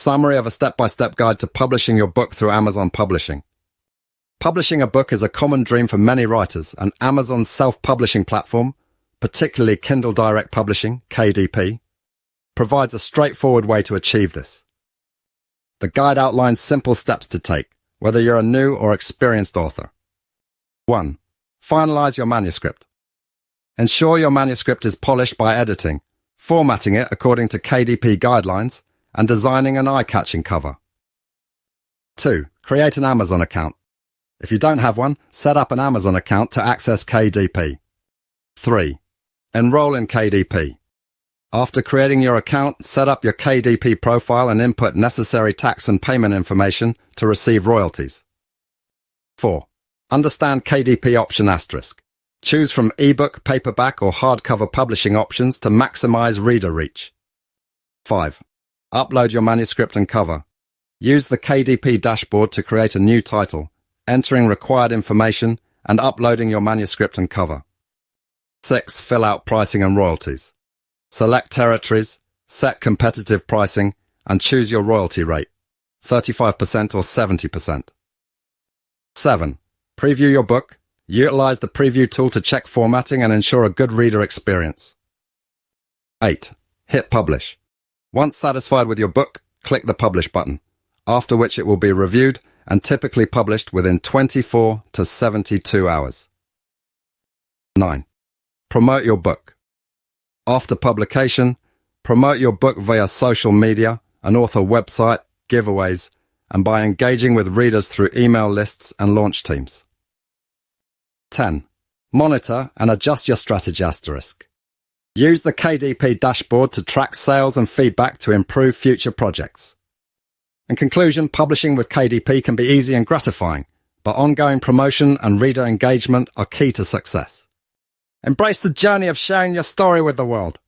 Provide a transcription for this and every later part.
Summary of a step-by-step guide to publishing your book through Amazon Publishing. Publishing a book is a common dream for many writers, and Amazon's self-publishing platform, particularly Kindle Direct Publishing, KDP, provides a straightforward way to achieve this. The guide outlines simple steps to take, whether you're a new or experienced author. 1. Finalize your manuscript. Ensure your manuscript is polished by editing, formatting it according to KDP guidelines, and designing an eye-catching cover. 2. Create an Amazon account. If you don't have one, set up an Amazon account to access KDP. 3. Enroll in KDP. After creating your account, set up your KDP profile and input necessary tax and payment information to receive royalties. 4. Understand KDP option asterisk. Choose from eBook, paperback or hardcover publishing options to maximize reader reach. 5. Upload your manuscript and cover. Use the KDP dashboard to create a new title, entering required information and uploading your manuscript and cover. 6. Fill out pricing and royalties. Select territories, set competitive pricing, and choose your royalty rate, 35% or 70%. 7. Preview your book. Utilize the preview tool to check formatting and ensure a good reader experience. 8. Hit publish. Once satisfied with your book, click the publish button, after which it will be reviewed and typically published within 24 to 72 hours. 9. Promote your book. After publication, promote your book via social media, an author website, giveaways, and by engaging with readers through email lists and launch teams. 10. Monitor and adjust your strategy asterisk. Use the KDP dashboard to track sales and feedback to improve future projects. In conclusion, publishing with KDP can be easy and gratifying, but ongoing promotion and reader engagement are key to success. Embrace the journey of sharing your story with the world.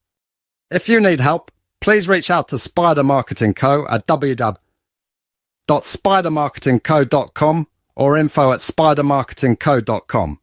If you need help, please reach out to Spyder Marketing Co. at www.spydermarketingco.com or info@spydermarketingco.com.